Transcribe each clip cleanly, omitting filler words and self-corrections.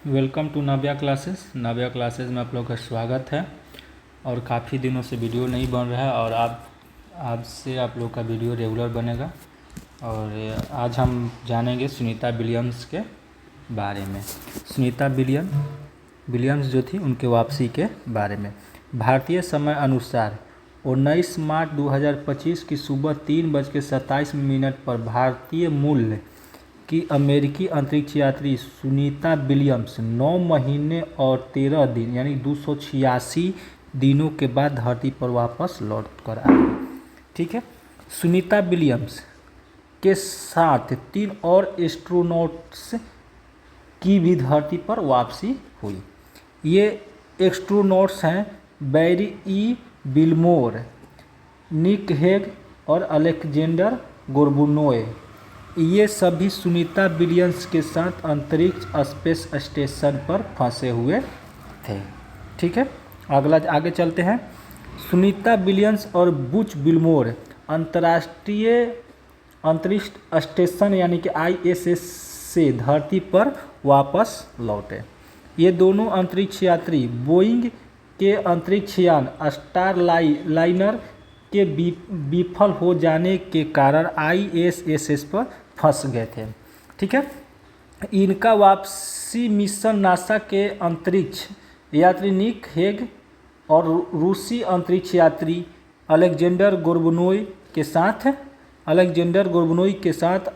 Welcome to Navya classes. Navya classes में आप लोग का स्वागत है। और काफ़ी दिनों से वीडियो नहीं बन रहा है और आज से आप लोग का वीडियो रेगुलर बनेगा। और आज हम जानेंगे सुनीता विलियम्स के बारे में। सुनीता विलियम्स जो थी उनके वापसी के बारे में। भारतीय समय अनुसार 19 मार्च 2025 की सुबह 3:27 पर भारतीय मूल कि अमेरिकी अंतरिक्ष यात्री सुनीता विलियम्स 9 महीने और 13 दिन यानी 286 दिनों के बाद धरती पर वापस लौट कर आई। ठीक है। सुनीता विलियम्स के साथ 3 और एस्ट्रोनॉट्स की भी धरती पर वापसी हुई। ये एस्ट्रोनॉट्स हैं बैरी ई विल्मोर, निक हेग और अलेक्जेंडर गोर्बुनोव। ये सभी सुनीता विलियम्स के साथ अंतरिक्ष स्पेस स्टेशन पर फंसे हुए थे। ठीक है। आगे चलते हैं। सुनीता विलियम्स और बुच विल्मोर अंतर्राष्ट्रीय अंतरिक्ष स्टेशन यानी कि ISS से धरती पर वापस लौटे। ये दोनों अंतरिक्ष यात्री बोइंग के अंतरिक्ष यान स्टार लाइनर के विफल हो जाने के कारण ISS पर फंस गए थे। ठीक है। इनका वापसी मिशन नासा के अंतरिक्ष यात्री निक हेग और रूसी अंतरिक्ष यात्री अलेक्जेंडर गोर्बुनोव के साथ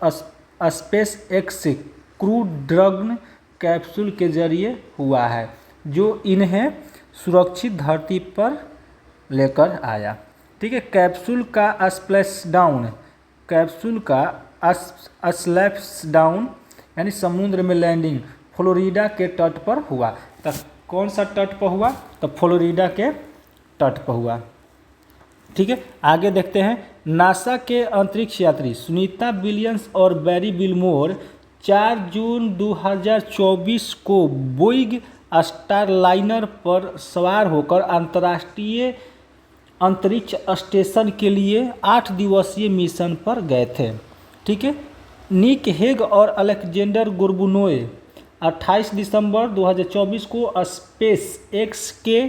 space x crew dragon capsule के जरिए हुआ है, जो इन्हें सुरक्षित धरती पर लेकर आया। ठीक है। कैप्सूल का स्लैप्सडाउन यानी समुद्र में लैंडिंग फ्लोरिडा के तट पर हुआ। तो कौन सा तट पर हुआ? तो फ्लोरिडा के तट पर हुआ। ठीक है। आगे देखते हैं। नासा के अंतरिक्ष यात्री सुनीता विलियम्स और बैरी विल्मोर 4 जून 2024 को बोइंग स्टारलाइनर पर सवार होकर अंतर्राष्ट्रीय अंतरिक्ष स्टेशन के लिए 8 दिवसीय मिशन पर गए थे। ठीक है। निक हेग और अलेक्जेंडर गोर्बुनोव 28 दिसंबर 2024 को स्पेस एक्स के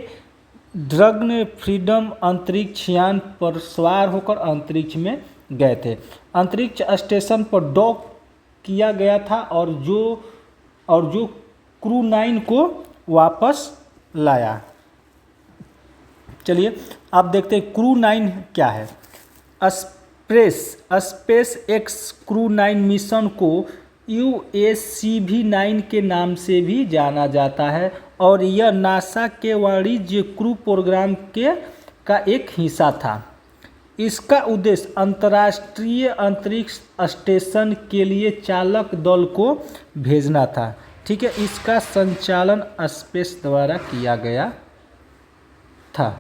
ड्रैगन फ्रीडम अंतरिक्ष यान पर सवार होकर अंतरिक्ष में गए थे। अंतरिक्ष स्टेशन पर डॉक किया गया था और जो क्रू 9 को वापस लाया। चलिए अब देखते हैं क्रू 9 क्या है। स्पेस एक्स क्रू 9 मिशन को UACV-9 के नाम से भी जाना जाता है और यह नासा के वाणिज्य क्रू प्रोग्राम का एक हिस्सा था। इसका उद्देश्य अंतर्राष्ट्रीय अंतरिक्ष स्टेशन के लिए चालक दल को भेजना था। ठीक है। इसका संचालन स्पेस द्वारा किया गया था।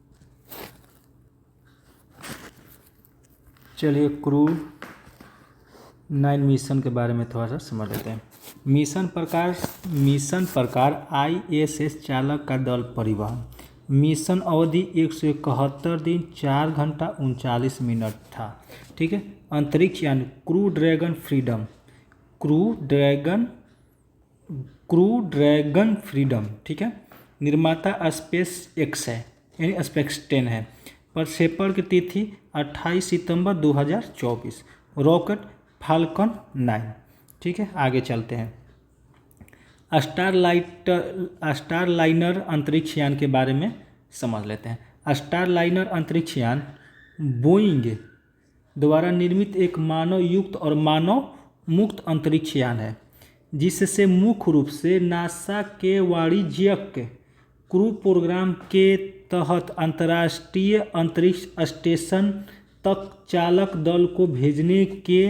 चलिए क्रू 9 मिशन के बारे में थोड़ा सा समझ लेते हैं। मिशन प्रकार ISS चालक का दल परिवहन। मिशन अवधि 171 दिन 4 घंटा 39 मिनट था। ठीक है। अंतरिक्ष यानी क्रू ड्रैगन फ्रीडम। ठीक है। निर्माता स्पेस एक्स है यानी स्पेस 10 है। प्रक्षेपण की तिथि 28 सितंबर 2024। Rocket falcon 9। ठीक है। आगे चलते हैं। स्टारलाइनर अंतरिक्ष यान के बारे में समझ लेते हैं। स्टारलाइनर अंतरिक्ष यान बोइंग द्वारा निर्मित एक मानव युक्त और मानव मुक्त अंतरिक्ष यान है, जिससे मुख्य रूप से नासा के वाणिज्यिक क्रू प्रोग्राम के तहत अंतर्राष्ट्रीय अंतरिक्ष स्टेशन तक चालक दल को भेजने के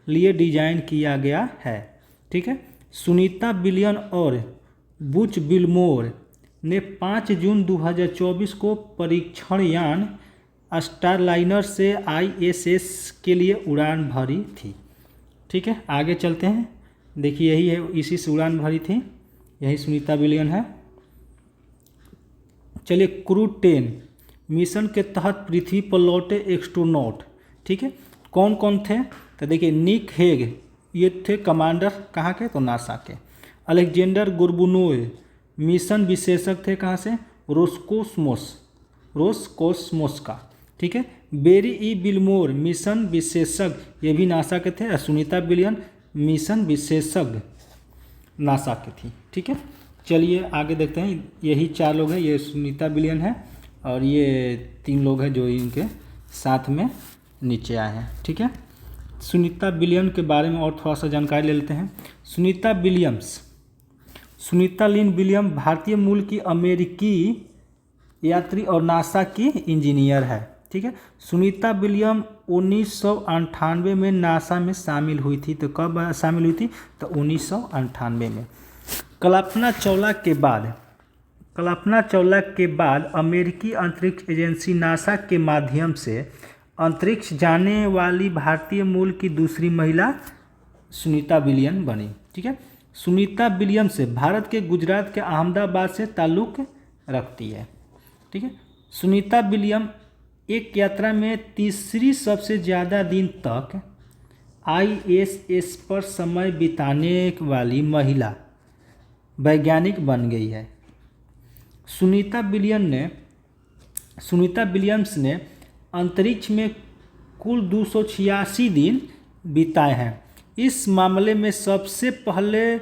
लिए डिजाइन किया गया है। ठीक है। सुनीता विलियम्स और बुच विल्मोर ने 5 जून 2024 को परीक्षण यान स्टारलाइनर से ISS के लिए उड़ान भरी थी। ठीक है। आगे चलते हैं। देखिए यही है, इसी से उड़ान भरी थी। यही सुनीता विलियम्स है। चलिए क्रू 10 मिशन के तहत पृथ्वी पर लौटे एस्ट्रोनॉट। ठीक है। कौन कौन थे? तो देखिए निक हेग ये थे कमांडर कहाँ के? तो नासा के। अलेक्जेंडर गोर्बुनोव मिशन विशेषज्ञ थे कहाँ से, रोसकोसमोस का, ठीक है। बेरी ई बिलमोर मिशन विशेषज्ञ, ये भी नासा के थे। सुनीता विलियम मिशन विशेषज्ञ नासा की थी, ठीक है। चलिए आगे देखते हैं, यही 4 लोग हैं, ये सुनीता विलियम है और ये 3 लोग हैं जो इनके साथ में नीचे आए हैं, ठीक है। सुनीता विलियम के बारे में और थोड़ा सा जानकारी ले लेते हैं। सुनीता लिन विलियम भारतीय मूल की अमेरिकी यात्री और नासा की इंजीनियर है, ठीक है। सुनीता विलियम 1998 में नासा में शामिल हुई थी। तो कब शामिल हुई थी, तो 1998 में। कल्पना चावला के बाद अमेरिकी अंतरिक्ष एजेंसी नासा के माध्यम से अंतरिक्ष जाने वाली भारतीय मूल की दूसरी महिला सुनीता विलियम बनी, ठीक है। सुनीता विलियम से भारत के गुजरात के अहमदाबाद से ताल्लुक़ रखती है, ठीक है। सुनीता विलियम एक यात्रा में तीसरी सबसे ज़्यादा दिन तक ISS पर समय बिताने वाली महिला वैज्ञानिक बन गई है। सुनीता विलियम्स ने अंतरिक्ष में कुल 286 दिन बिताए हैं। इस मामले में सबसे पहले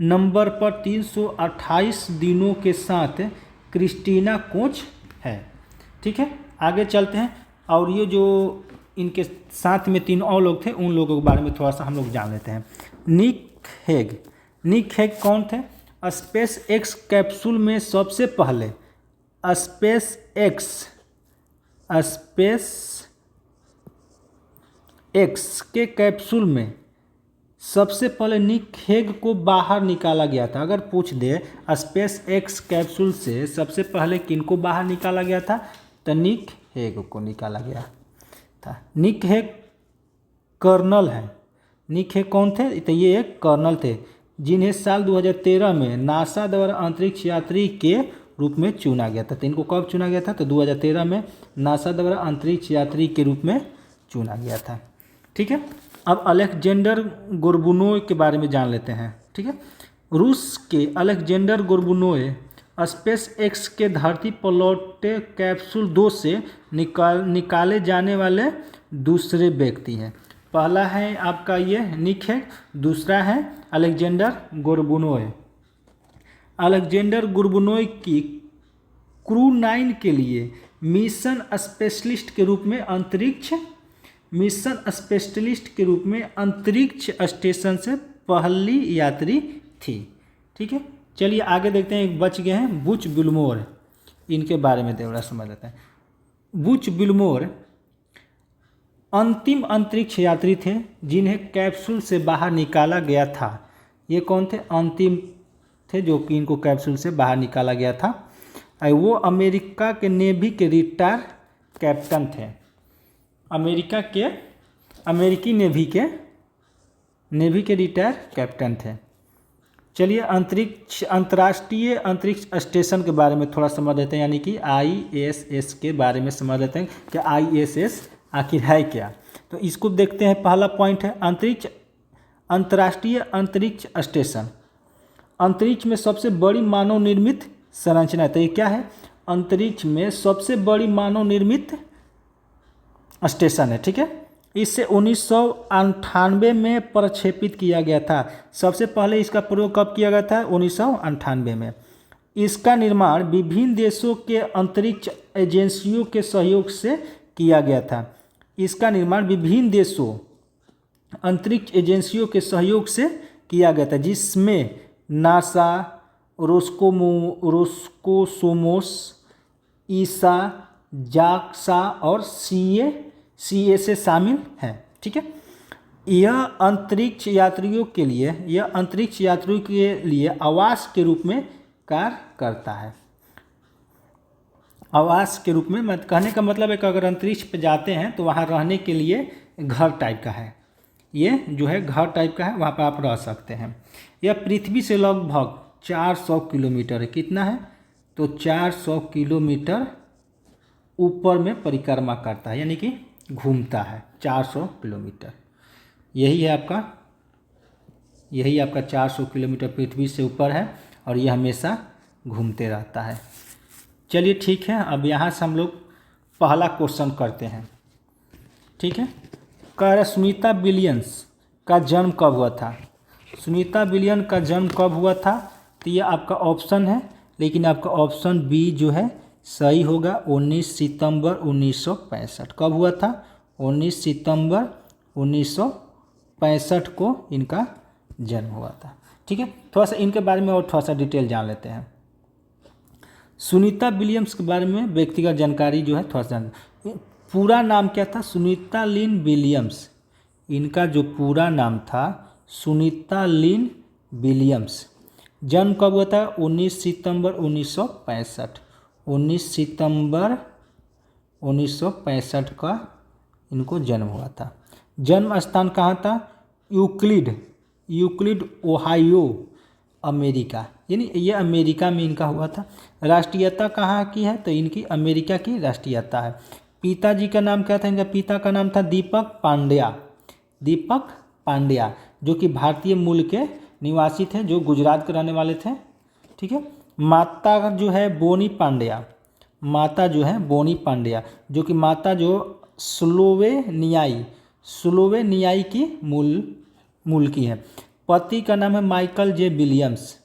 नंबर पर 328 दिनों के साथ क्रिस्टीना कोच है, ठीक है। आगे चलते हैं, और ये जो इनके साथ में 3 और लोग थे, उन लोगों के बारे में थोड़ा सा हम लोग जान लेते हैं। निक हेग कौन थे? स्पेस एक्स कैप्सूल में सबसे पहले स्पेस एक्स के कैप्सूल में सबसे पहले निक हेग को बाहर निकाला गया था। अगर पूछ दे स्पेस एक्स कैप्सूल से सबसे पहले किनको बाहर निकाला गया था, तो निक हेग को निकाला गया था। निक हेग कर्नल है। निक हेग कौन थे? तो ये एक कर्नल थे जिन्हें साल 2013 में नासा द्वारा अंतरिक्ष यात्री के रूप में चुना गया था। तो इनको कब चुना गया था? तो 2013 में नासा द्वारा अंतरिक्ष यात्री के रूप में चुना गया था, ठीक है। अब अलेक्जेंडर गोर्बुनोव के बारे में जान लेते हैं, ठीक है। रूस के अलेक्जेंडर गोर्बुनोव स्पेस एक्स के धरती पर लौटे कैप्सूल 2 से निकाले जाने वाले दूसरे व्यक्ति हैं। पहला है आपका ये निक हेग, दूसरा है अलेक्जेंडर गोर्बुनोव। अलेक्जेंडर गोर्बुनोव की क्रू 9 के लिए मिशन स्पेशलिस्ट के रूप में अंतरिक्ष स्टेशन से पहली यात्री थी, ठीक है। चलिए आगे देखते हैं, एक बच गए हैं बुच विल्मोर, इनके बारे में थोड़ा समझ लेते हैं। बुच विल्मोर अंतिम अंतरिक्ष यात्री थे जिन्हें कैप्सूल से बाहर निकाला गया था। ये कौन थे? अंतिम थे जो कि इनको कैप्सूल से बाहर निकाला गया था। वो अमेरिका के नेवी के रिटायर कैप्टन थे। अमेरिकी नेवी के रिटायर कैप्टन थे। चलिए अंतर्राष्ट्रीय अंतरिक्ष स्टेशन के बारे में थोड़ा समझ लेते हैं, यानी कि ISS के बारे में समझ लेते हैं कि ISS आखिर है क्या। तो इसको देखते हैं। पहला पॉइंट है अंतर्राष्ट्रीय अंतरिक्ष स्टेशन। अंतरिक्ष में सबसे बड़ी मानव निर्मित संरचना है। तो ये क्या है? अंतरिक्ष में सबसे बड़ी मानव निर्मित स्टेशन है, ठीक है। इसे 1998 में प्रक्षेपित किया गया था। सबसे पहले इसका प्रयोग कब किया गया था? 1998 में। इसका निर्माण विभिन्न देशों के अंतरिक्ष एजेंसियों के सहयोग से किया गया था। इसका निर्माण विभिन्न देशों अंतरिक्ष एजेंसियों के सहयोग से किया गया था, जिसमें नासा, रोस्कोसोमोस, ईसा, जाक्सा और CSA शामिल हैं, ठीक है। यह अंतरिक्ष यात्रियों के लिए आवास के रूप में कार्य करता है। आवास के रूप में कहने का मतलब है कि अगर अंतरिक्ष पे जाते हैं तो वहाँ रहने के लिए घर टाइप का है। ये जो है घर टाइप का है, वहाँ पर आप रह सकते हैं। यह पृथ्वी से लगभग 400 किलोमीटर है। कितना है? तो 400 किलोमीटर ऊपर में परिक्रमा करता है, यानी कि घूमता है 400 किलोमीटर। यही आपका 400 किलोमीटर पृथ्वी से ऊपर है और ये हमेशा घूमते रहता है। चलिए ठीक है, अब यहाँ से हम लोग पहला क्वेश्चन करते हैं। ठीक है, कह रहा सुनीता विलियम्स का जन्म कब हुआ था। सुनीता विलियम्स का जन्म कब हुआ था, तो ये आपका ऑप्शन है, लेकिन आपका ऑप्शन बी जो है सही होगा। 19 सितंबर 1965 कब हुआ था, 19 सितंबर 1965 को इनका जन्म हुआ था। ठीक है, थोड़ा सा इनके बारे में और थोड़ा सा डिटेल जान लेते हैं। सुनीता विलियम्स के बारे में व्यक्तिगत जानकारी जो है थोड़ा सा पूरा नाम क्या था, सुनीता लिन विलियम्स। इनका जो पूरा नाम था सुनीता लिन विलियम्स। जन्म कब हुआ था, 19 सितंबर 1965। 19 सितंबर 1965 का इनको जन्म हुआ था। जन्म स्थान कहाँ था, यूक्लिड ओहायो अमेरिका, यानी ये अमेरिका में इनका हुआ था। राष्ट्रीयता कहाँ की है, तो इनकी अमेरिका की राष्ट्रीयता है। पिताजी का नाम क्या था, इनका पिता का नाम था दीपक पांड्या, जो कि भारतीय मूल के निवासी थे, जो गुजरात के रहने वाले थे। ठीक है, माता जो है बोनी पांड्या, जो कि माता जो स्लोवेनियाई की मूल की है। पति का नाम है माइकल जे विलियम्स,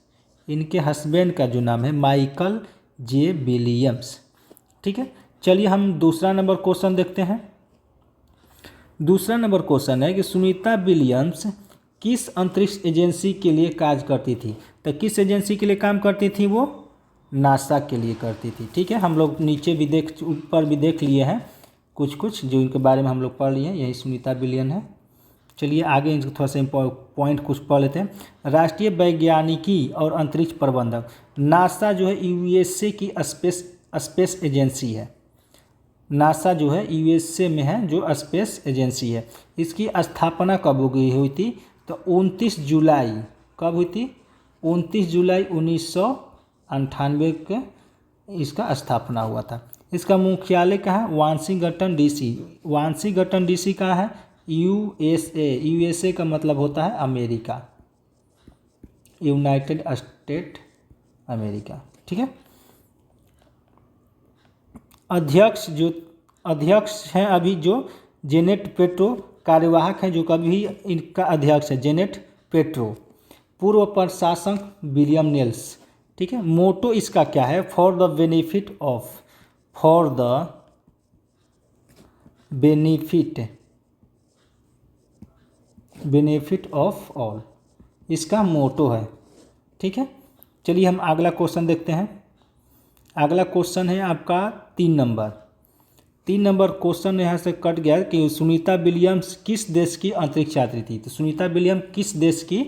इनके हस्बैंड का जो नाम है माइकल जे विलियम्स। ठीक है, चलिए हम दूसरा नंबर क्वेश्चन देखते हैं। दूसरा नंबर क्वेश्चन है कि सुनीता विलियम्स किस अंतरिक्ष एजेंसी के लिए कार्य करती थी, तो किस एजेंसी के लिए काम करती थी, वो नासा के लिए करती थी। ठीक है, हम लोग नीचे भी ऊपर भी देख लिए हैं कुछ जो इनके बारे में हम लोग पढ़ लिए हैं, यही सुनीता विलियम है। चलिए आगे इनको थोड़ा सा पॉइंट कुछ पढ़ लेते हैं। राष्ट्रीय वैज्ञानिकी और अंतरिक्ष प्रबंधक, नासा जो है यूएसए की स्पेस एजेंसी है। नासा जो है यूएसए में है जो स्पेस एजेंसी है। इसकी स्थापना कब हुई थी, तो 29 जुलाई कब हुई थी, 29 जुलाई 1998 के इसका स्थापना हुआ था। इसका मुख्यालय कहाँ है, वाशिंगटन डीसी कहाँ है, यूएसए का मतलब होता है अमेरिका, यूनाइटेड स्टेट अमेरिका। ठीक है, अध्यक्ष हैं अभी जो जेनेट पेट्रो, कार्यवाहक हैं जो कभी इनका अध्यक्ष है जेनेट पेट्रो। पूर्व प्रशासक विलियम नेल्स। ठीक है, मोटो इसका क्या है, for the benefit of all, इसका मोटो है। ठीक है, चलिए हम अगला क्वेश्चन देखते हैं। अगला क्वेश्चन है आपका 3 नंबर क्वेश्चन यहाँ से कट गया कि सुनीता विलियम्स किस देश की अंतरिक्ष यात्री थी। तो सुनीता विलियम किस देश की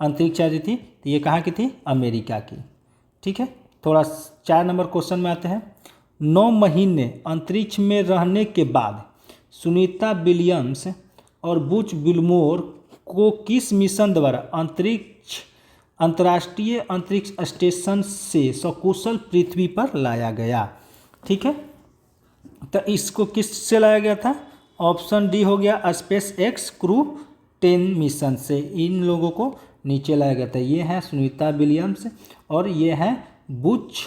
अंतरिक्ष यात्री थी, तो ये कहाँ की थी, अमेरिका की। ठीक है, थोड़ा 4 नंबर क्वेश्चन में आते हैं। 9 महीने अंतरिक्ष में रहने के बाद सुनीता विलियम्स और बुच विल्मोर को किस मिशन द्वारा अंतर्राष्ट्रीय अंतरिक्ष स्टेशन से सकुशल पृथ्वी पर लाया गया। ठीक है, तो इसको किस से लाया गया था, ऑप्शन डी हो गया स्पेस एक्स क्रू 10 मिशन से इन लोगों को नीचे लाया गया था। ये है सुनीता विलियम्स और ये है बुच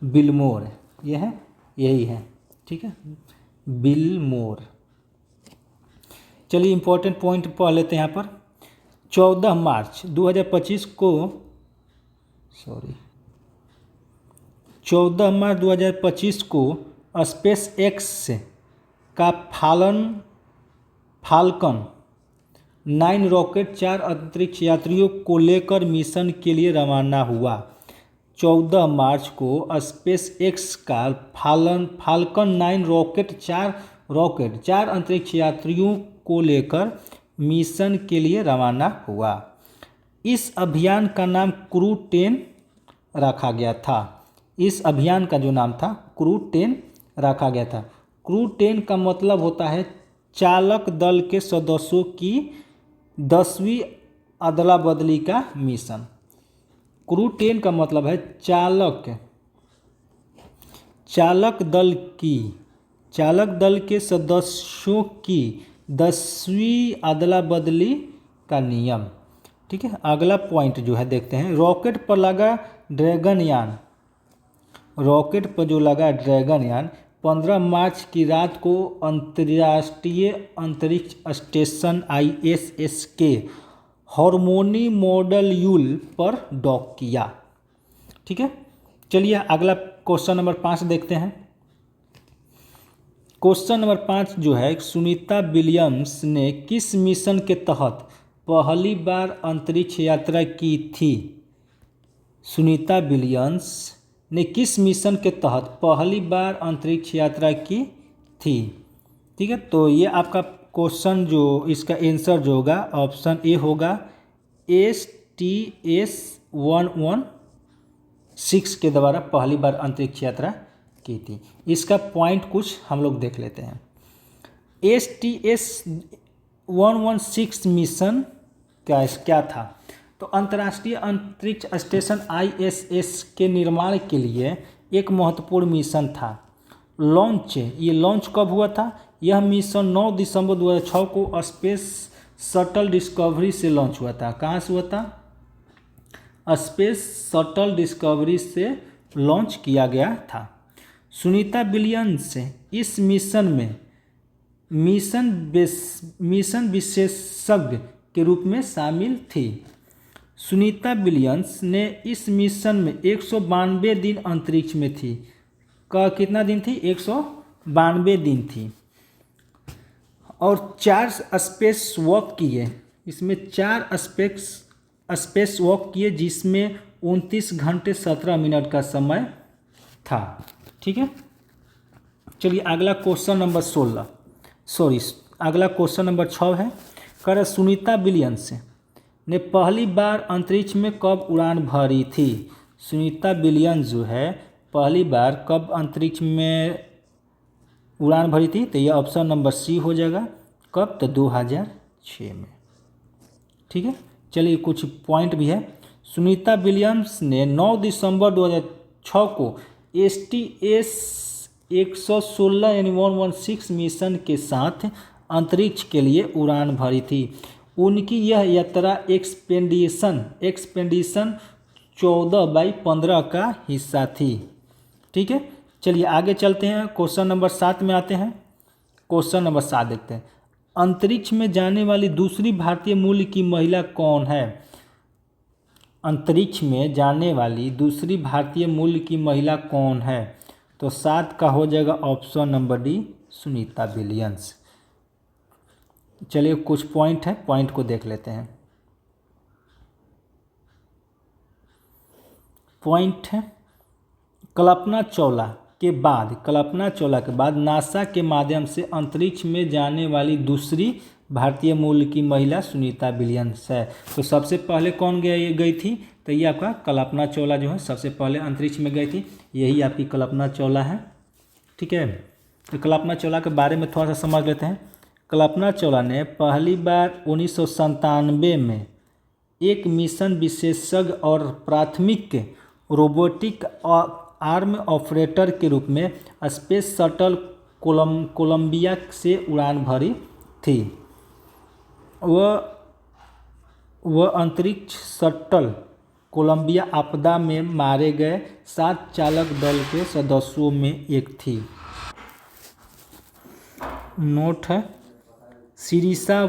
विल्मोर, ये है यही है। ठीक है, विल्मोर। चलिए इंपॉर्टेंट पॉइंट पढ़ लेते हैं यहाँ पर। 14 मार्च 2025 को 14 मार्च 2025 को स्पेस एक्स का फाल्कन 9 रॉकेट 4 अंतरिक्ष यात्रियों को लेकर मिशन के लिए रवाना हुआ। 14 मार्च को स्पेस एक्स का फाल्कन 9 रॉकेट 4 अंतरिक्ष यात्रियों को लेकर मिशन के लिए रवाना हुआ। इस अभियान का नाम क्रू 10 रखा गया था। इस अभियान का जो नाम था क्रू 10 रखा गया था। क्रू 10 का मतलब होता है चालक दल के सदस्यों की 10वीं अदला बदली का मिशन। क्रू 10 का मतलब है चालक दल के सदस्यों की 10वीं अदला बदली का नियम। ठीक है, अगला पॉइंट जो है देखते हैं, रॉकेट पर लगा ड्रैगन यान। रॉकेट पर जो लगा ड्रैगन यान 15 मार्च की रात को अंतर्राष्ट्रीय अंतरिक्ष स्टेशन ISS के हार्मोनी मॉड्यूल पर डॉक किया। ठीक है, चलिए अगला क्वेश्चन नंबर 5 देखते हैं। क्वेश्चन नंबर 5 जो है, सुनीता विलियम्स ने किस मिशन के तहत पहली बार अंतरिक्ष यात्रा की थी? सुनीता विलियम्स ने किस मिशन के तहत पहली बार अंतरिक्ष यात्रा की थी? ठीक है, तो ये आपका क्वेश्चन जो इसका आंसर जो होगा ऑप्शन ए होगा, STS-116 के द्वारा पहली बार अंतरिक्ष यात्रा की थी। इसका पॉइंट कुछ हम लोग देख लेते हैं। STS-116 मिशन क्या था? तो अंतर्राष्ट्रीय अंतरिक्ष स्टेशन ISS के निर्माण के लिए एक महत्वपूर्ण मिशन था। लॉन्च, ये लॉन्च कब हुआ था? यह मिशन 9 दिसंबर 2006 को स्पेस शटल डिस्कवरी से लॉन्च हुआ था। कहाँ से हुआ था? स्पेस शटल डिस्कवरी से लॉन्च किया गया था। सुनीता विलियम्स इस मिशन में मिशन विशेषज्ञ के रूप में शामिल थी। सुनीता विलियम्स ने इस मिशन में 192 दिन अंतरिक्ष में थी। कितना दिन थी? 192 दिन थी और 4 स्पेस वॉक किए। इसमें 4 स्पेस वॉक किए जिसमें 29 घंटे 17 मिनट का समय था। ठीक है, चलिए अगला क्वेश्चन नंबर 6 है। कर सुनीता विलियम्स ने पहली बार अंतरिक्ष में कब उड़ान भरी थी? सुनीता विलियम्स जो है पहली बार कब अंतरिक्ष में उड़ान भरी थी? तो यह ऑप्शन नंबर सी हो जाएगा। कब? तो 2006 में। ठीक है, चलिए कुछ पॉइंट भी है। सुनीता विलियम्स ने 9 दिसंबर 2006 को STS 116 यानी 116 मिशन के साथ अंतरिक्ष के लिए उड़ान भरी थी। उनकी यह यात्रा एक्सपेडिशन 14/15 का हिस्सा थी। ठीक है, चलिए आगे चलते हैं, क्वेश्चन नंबर 7 में आते हैं। क्वेश्चन नंबर 7 देखते हैं। अंतरिक्ष में जाने वाली दूसरी भारतीय मूल की महिला कौन है? अंतरिक्ष में जाने वाली दूसरी भारतीय मूल की महिला कौन है? तो 7 का हो जाएगा option number D, Sunita Williams. चलिए कुछ पॉइंट है, पॉइंट को देख लेते हैं। पॉइंट है, कल्पना चावला के बाद नासा के माध्यम से अंतरिक्ष में जाने वाली दूसरी भारतीय मूल की महिला सुनीता विलियम्स है। तो सबसे पहले कौन गई थी? तो ये आपका कल्पना चावला जो है सबसे पहले अंतरिक्ष में गई थी। यही आपकी कल्पना चावला है। ठीक है, तो कल्पना चावला के बारे में थोड़ा सा समझ लेते हैं। कल्पना चावला ने पहली बार 1997 में एक मिशन विशेषज्ञ और प्राथमिक रोबोटिक आर्म ऑपरेटर के रूप में स्पेस शटल कोलंबिया से उड़ान भरी थी। वह अंतरिक्ष शटल कोलंबिया आपदा में मारे गए 7 चालक दल के सदस्यों में एक थी। नोट है, शिरीषा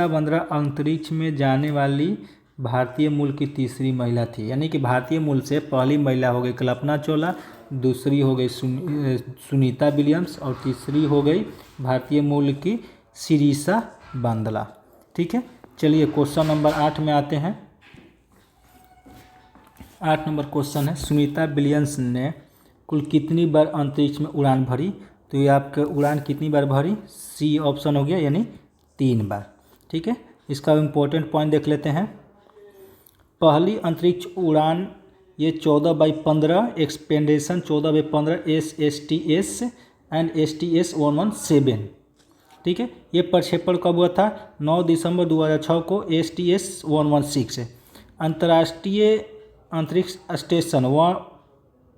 वंद्रा अंतरिक्ष में जाने वाली भारतीय मूल की तीसरी महिला थी। यानी कि भारतीय मूल से पहली महिला हो गई कल्पना चावला, दूसरी हो गई सुनीता विलियम्स और तीसरी हो गई भारतीय मूल की शिरीषा वंद्रा। ठीक है, चलिए क्वेश्चन नंबर 8 में आते हैं। 8 नंबर क्वेश्चन है, सुनीता विलियम्स ने कुल कितनी बार अंतरिक्ष में उड़ान भरी? तो ये आपका उड़ान कितनी बार भरी? सी ऑप्शन हो गया, यानी 3 बार। ठीक है, इसका इम्पोर्टेंट पॉइंट देख लेते हैं। पहली अंतरिक्ष उड़ान ये 14/15 एक्सपेडिशन 14/15 STS एंड STS 117। ठीक है, ये प्रक्षेपण कब हुआ था? 9 दिसंबर 2006 को STS 116 अंतर्राष्ट्रीय अंतरिक्ष स्टेशन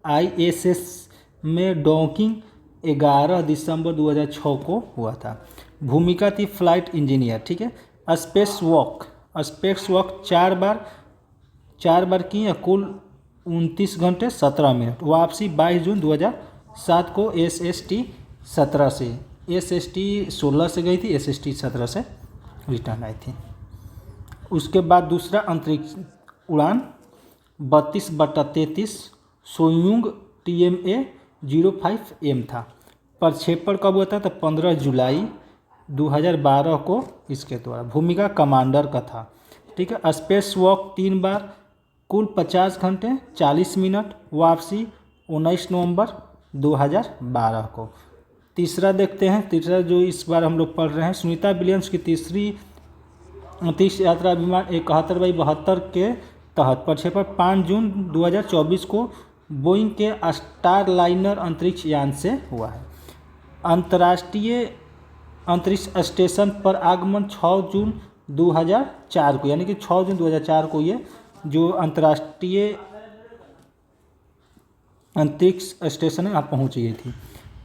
ISS में डॉकिंग 11 दिसंबर 2006 को हुआ था। भूमिका थी फ्लाइट इंजीनियर। ठीक है, स्पेस वॉक 4 बार की है, कुल 29 घंटे 17 मिनट। वापसी 22 जून 2007 को SST 17 से, SST 16 से गई थी, SST 17 से रिटर्न आई थी। उसके बाद दूसरा अंतरिक्ष उड़ान 32/33 सोयूंग TMA 05M था। प्रक्षेपण कब हुआ था? तो 15 जुलाई 2012 को इसके द्वारा। भूमिका कमांडर का था। ठीक है। स्पेस वॉक 3 बार, कुल 50 घंटे 40 मिनट। वापसी 19 नवंबर 2012 को। तीसरा देखते हैं, तीसरा जो इस बार हम लोग पढ़ रहे हैं, सुनीता विलियम्स की तीसरी अंतरिक्ष यात्रा विमान 71/72 के तहत प्रक्षेपण 5 जून 2024 को बोइंग के स्टारलाइनर अंतरिक्ष यान से हुआ है। अंतर्राष्ट्रीय अंतरिक्ष स्टेशन पर आगमन 6 जून 2004 को, यानी कि 6 जून 2004 को ये जो अंतर्राष्ट्रीय अंतरिक्ष स्टेशन है यहाँ पहुँच गई थी।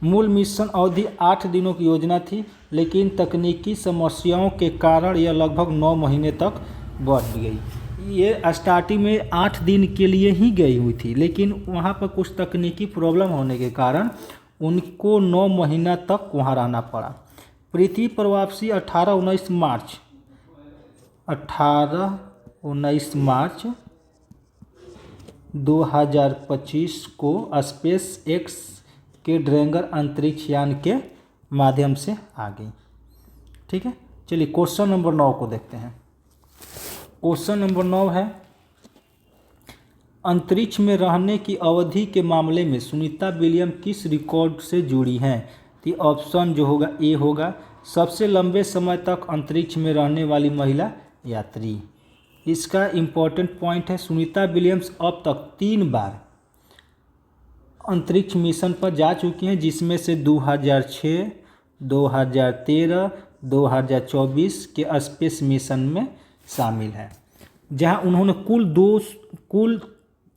मूल मिशन अवधि 8 दिनों की योजना थी, लेकिन तकनीकी समस्याओं के कारण यह लगभग 9 महीने तक बढ़ गई। ये स्टार्टिंग में 8 दिन के लिए ही गई हुई थी, लेकिन वहाँ पर कुछ तकनीकी प्रॉब्लम होने के कारण उनको 9 महीना तक वहाँ रहना पड़ा। पृथ्वी पर वापसी 18-19 मार्च 2025 को स्पेस एक्स के ड्रैगन अंतरिक्ष यान के माध्यम से आ गई। ठीक है। चलिए क्वेश्चन नंबर 9 को देखते हैं। क्वेश्चन नंबर 9 है, अंतरिक्ष में रहने की अवधि के मामले में सुनीता विलियम किस रिकॉर्ड से जुड़ी हैं? तो ऑप्शन जो होगा ए होगा, सबसे लंबे समय तक अंतरिक्ष में रहने वाली महिला यात्री। इसका इम्पोर्टेंट पॉइंट है, सुनीता विलियम्स अब तक 3 बार अंतरिक्ष मिशन पर जा चुकी हैं, जिसमें से 2006, 2013, 2024 के स्पेस मिशन में शामिल है, जहां उन्होंने कुल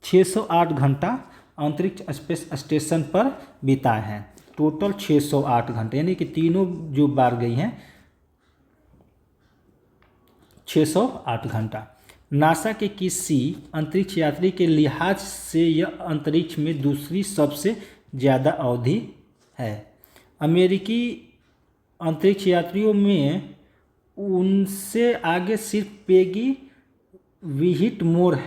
608 घंटा अंतरिक्ष स्पेस स्टेशन पर बिताए हैं। टोटल 608 घंटे, यानी कि तीनों जो बार गई हैं 608 घंटा। नासा के किसी अंतरिक्ष यात्री के लिहाज से यह अंतरिक्ष में दूसरी सबसे ज़्यादा अवधि है। अमेरिकी अंतरिक्ष यात्रियों में उनसे आगे सिर्फ पेगी व्हिटमोर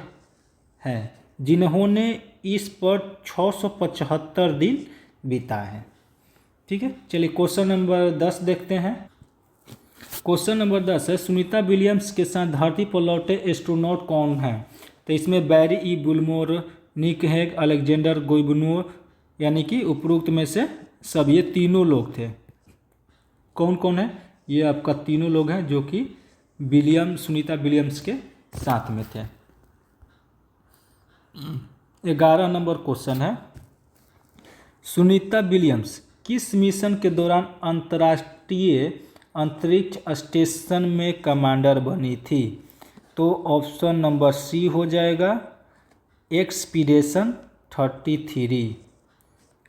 है, जिन्होंने इस पर 675 दिन बिताए हैं। ठीक है। चलिए क्वेश्चन नंबर 10 देखते हैं। क्वेश्चन नंबर 10 है, सुनीता विलियम्स के साथ धरती पर लौटे एस्ट्रोनॉट कौन हैं? तो इसमें बैरी ई बुलमोर, निक हेग, अलेक्जेंडर गोइबनोर, यानी कि उपरोक्त में से सब ये तीनों लोग थे। कौन कौन है? ये आपका तीनों लोग हैं जो कि सुनीता विलियम्स के साथ में थे। 11 नंबर क्वेश्चन है, सुनीता विलियम्स किस मिशन के दौरान अंतर्राष्ट्रीय अंतरिक्ष स्टेशन में कमांडर बनी थी? तो ऑप्शन नंबर सी हो जाएगा, एक्सपीडिशन 33।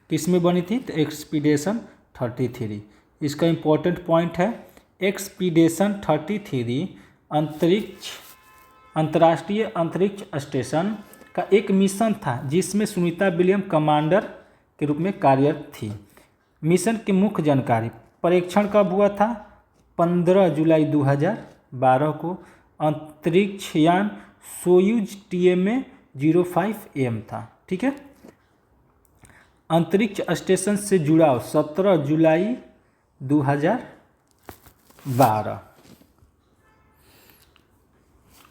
किस में बनी थी? तो एक्सपीडिशन 33। इसका इम्पोर्टेंट पॉइंट है, एक्सपीडिशन 33 अंतर्राष्ट्रीय अंतरिक्ष स्टेशन का एक मिशन था, जिसमें सुनीता विलियम कमांडर के रूप में कार्यरत थी। मिशन की मुख्य जानकारी, परीक्षण कब हुआ था? 15 जुलाई 2012 को। अंतरिक्ष यान सोयूज TMA 05M था। ठीक है। अंतरिक्ष स्टेशन से जुड़ाव 17 जुलाई 2012।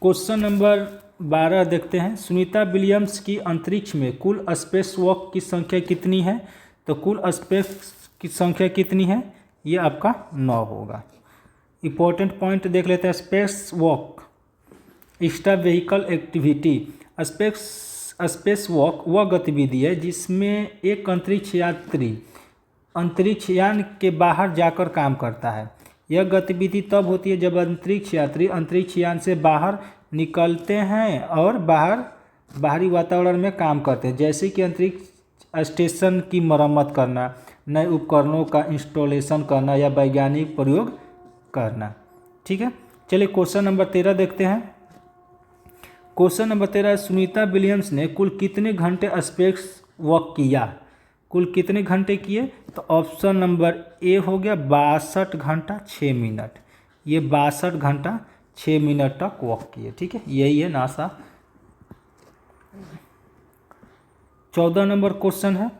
क्वेश्चन नंबर 12 देखते हैं, सुनीता विलियम्स की अंतरिक्ष में कुल स्पेस वॉक की संख्या कितनी है? तो कुल स्पेस की संख्या कितनी है? ये आपका 9 होगा। इम्पोर्टेंट पॉइंट देख लेते हैं, space walk extra vehicle activity. Space walk वह गतिविधि है जिसमें एक अंतरिक्ष यात्री अंतरिक्ष यान के बाहर जाकर काम करता है। यह गतिविधि तब होती है जब अंतरिक्ष यात्री अंतरिक्ष यान से बाहर निकलते हैं और बाहरी वातावरण में काम करते हैं, जैसे कि अंतरिक्ष स्टेशन की मरम्मत करना, नए उपकरणों का इंस्टॉलेशन करना या वैज्ञानिक प्रयोग करना। ठीक है। चलिए क्वेश्चन नंबर 13 देखते हैं। क्वेश्चन नंबर 13, सुनीता विलियम्स ने कुल कितने घंटे स्पेस वॉक किया? कुल कितने घंटे किए? तो ऑप्शन नंबर ए हो गया 62 घंटा 6 मिनट। ये 62 घंटा 6 मिनट तक वॉक किए। ठीक है, यही है नासा। 14 नंबर क्वेश्चन है,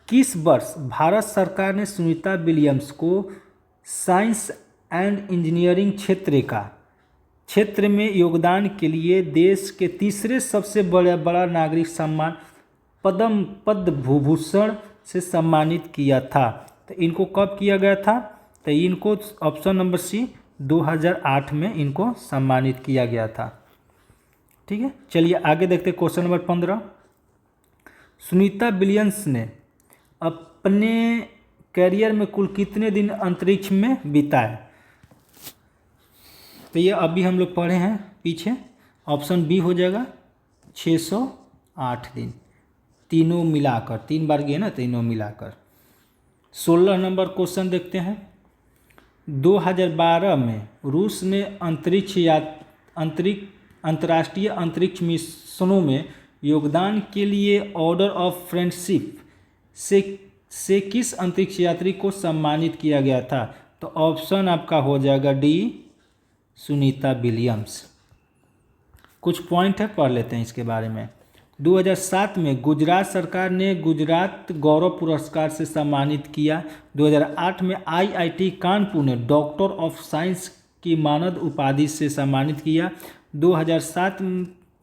किस वर्ष भारत सरकार ने सुनीता विलियम्स को साइंस एंड इंजीनियरिंग क्षेत्र में योगदान के लिए देश के तीसरे सबसे बड़ा नागरिक सम्मान पद्म विभूषण से सम्मानित किया था? तो इनको कब किया गया था? तो इनको ऑप्शन नंबर सी 2008 में इनको सम्मानित किया गया था। ठीक है, चलिए आगे देखते हैं। क्वेश्चन नंबर 15, सुनीता विलियम्स ने अपने करियर में कुल कितने दिन अंतरिक्ष में बिताए? तो ये अभी हम लोग पढ़े हैं पीछे, ऑप्शन बी हो जाएगा 608 दिन, तीनों मिलाकर, 3 बार गए ना, तीनों मिलाकर। 16 नंबर क्वेश्चन देखते हैं, 2012 में रूस ने अंतर्राष्ट्रीय अंतरिक्ष मिशनों में योगदान के लिए ऑर्डर ऑफ फ्रेंडशिप से किस अंतरिक्ष यात्री को सम्मानित किया गया था? तो ऑप्शन आपका हो जाएगा डी, सुनीता विलियम्स। कुछ पॉइंट है, पढ़ लेते हैं इसके बारे में। 2007 में गुजरात सरकार ने गुजरात गौरव पुरस्कार से सम्मानित किया। 2008 में IIT कानपुर ने डॉक्टर ऑफ साइंस की मानद उपाधि से सम्मानित किया। 2007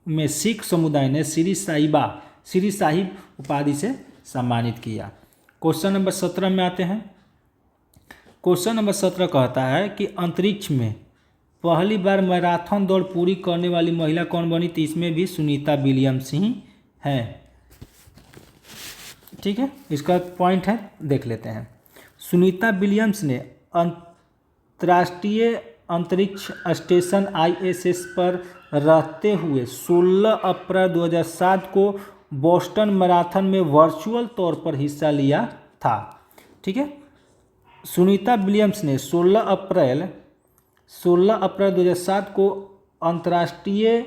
में सिख समुदाय ने श्री साहिब उपाधि से सम्मानित किया। क्वेश्चन नंबर 17 में आते हैं। क्वेश्चन नंबर 17 कहता है कि अंतरिक्ष में पहली बार मैराथन दौड़ पूरी करने वाली महिला कौन बनी? तो इसमें भी सुनीता विलियम्स ही हैं। ठीक है, इसका पॉइंट है, देख लेते हैं। सुनीता विलियम्स ने अंतर्राष्ट्रीय अंतरिक्ष स्टेशन ISS पर रहते हुए 16 अप्रैल 2007 को बोस्टन मैराथन में वर्चुअल तौर पर हिस्सा लिया था। ठीक है, सुनीता विलियम्स ने 16 अप्रैल 2007 को अंतर्राष्ट्रीय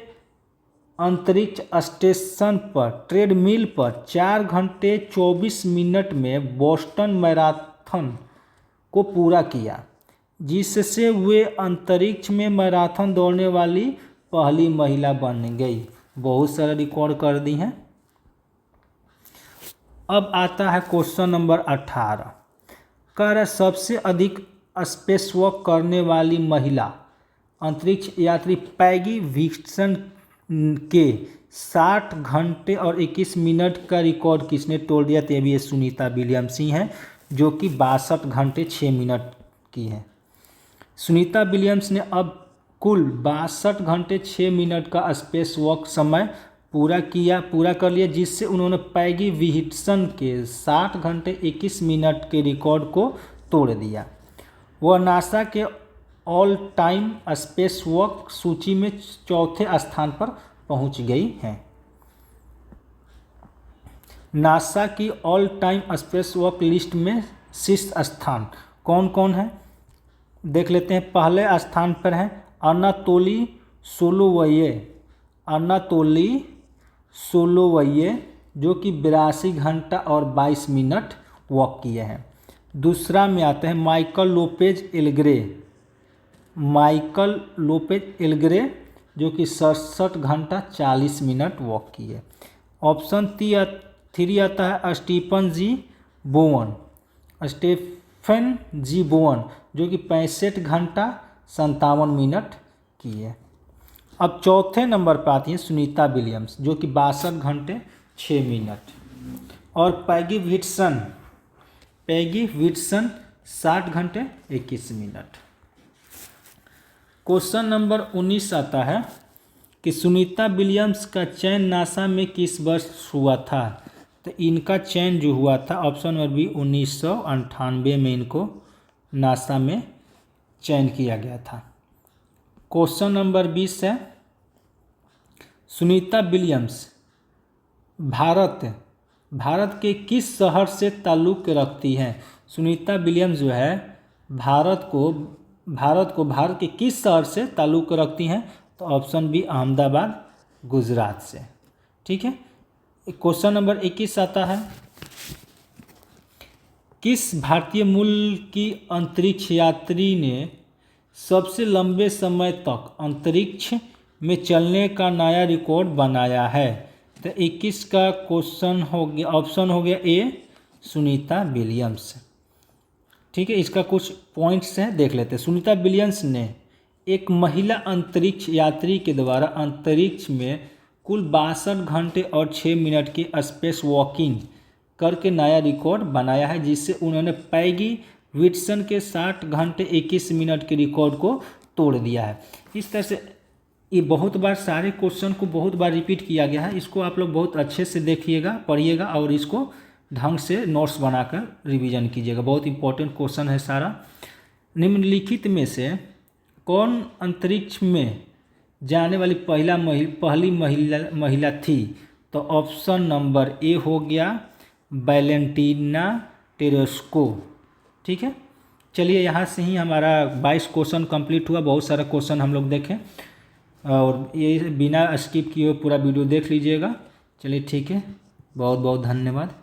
अंतरिक्ष स्टेशन पर ट्रेडमिल पर 4 घंटे 24 मिनट में बोस्टन मैराथन को पूरा किया, जिससे वे अंतरिक्ष में मैराथन दौड़ने वाली पहली महिला बन गई। बहुत सारे रिकॉर्ड कर दी हैं। अब आता है क्वेश्चन नंबर 18, कह रहा सबसे अधिक स्पेस वॉक करने वाली महिला अंतरिक्ष यात्री पैगी विल्सन के 60 घंटे और 21 मिनट का रिकॉर्ड किसने तोड़ दिया? तो भी ये सुनीता विलियम्स ही हैं, जो कि 62 घंटे 6 मिनट की है। सुनीता विलियम्स ने अब कुल 62 घंटे 6 मिनट का स्पेस वॉक समय पूरा कर लिया, जिससे उन्होंने पैगी विल्सन के 60 घंटे 21 मिनट के रिकॉर्ड को तोड़ दिया। वह नासा के ऑल टाइम स्पेस वॉक सूची में 4थे स्थान पर पहुंच गई हैं। नासा की all time space walk list में शीर्ष स्थान कौन कौन है, देख लेते हैं। पहले स्थान पर है अनातोली सोलोवये, जो कि 82 घंटा और 22 मिनट वॉक किए हैं। दूसरा में आते हैं माइकल लोपेज एल्ग्रे, जो कि 67 घंटा 40 मिनट वॉक किए। ऑप्शन 3 आता है स्टीफन जी बोवन, जो कि 65 घंटा 57 मिनट किए। अब चौथे नंबर पर आती है सुनीता विलियम्स, जो कि 62 घंटे 6 मिनट, और पैगी विल्सन 60 घंटे 21 मिनट। क्वेश्चन नंबर 19 आता है कि सुनीता विलियम्स का चयन नासा में किस वर्ष हुआ था? तो इनका चयन जो हुआ था ऑप्शन नंबर बी 1998 में इनको नासा में चयन किया गया था। क्वेश्चन नंबर 20 है, सुनीता विलियम्स भारत के किस शहर से ताल्लुक़ रखती हैं? सुनीता विलियम्स जो है भारत को भारत के किस शहर से ताल्लुक़ रखती हैं? तो ऑप्शन बी अहमदाबाद गुजरात से। ठीक है। क्वेश्चन नंबर 21 आता है, किस भारतीय मूल की अंतरिक्ष यात्री ने सबसे लंबे समय तक अंतरिक्ष में चलने का नया रिकॉर्ड बनाया है? तो 21 का क्वेश्चन हो गया, ऑप्शन हो गया ए सुनीता विलियम्स। ठीक है, इसका कुछ पॉइंट्स हैं, देख लेते हैं। सुनीता विलियम्स ने एक महिला अंतरिक्ष यात्री के द्वारा अंतरिक्ष में कुल 62 घंटे और 6 मिनट की स्पेस वॉकिंग करके नया रिकॉर्ड बनाया है, जिससे उन्होंने पैगी विटसन के 60 घंटे 21 मिनट के रिकॉर्ड को तोड़ दिया है। इस तरह से ये बहुत बार सारे क्वेश्चन को बहुत बार रिपीट किया गया है। इसको आप लोग बहुत अच्छे से देखिएगा, पढ़िएगा और इसको ढंग से नोट्स बनाकर रिवीजन कीजिएगा। बहुत इंपॉर्टेंट क्वेश्चन है सारा। निम्नलिखित में से कौन अंतरिक्ष में जाने वाली पहली महिला थी? तो ऑप्शन नंबर ए हो गया वैलेंटीना टेरेस्को। ठीक है, चलिए यहाँ से ही हमारा 22 क्वेश्चन कंप्लीट हुआ। बहुत सारा क्वेश्चन हम लोग देखें और ये बिना स्किप किए पूरा वीडियो देख लीजिएगा। चलिए ठीक है, बहुत बहुत धन्यवाद।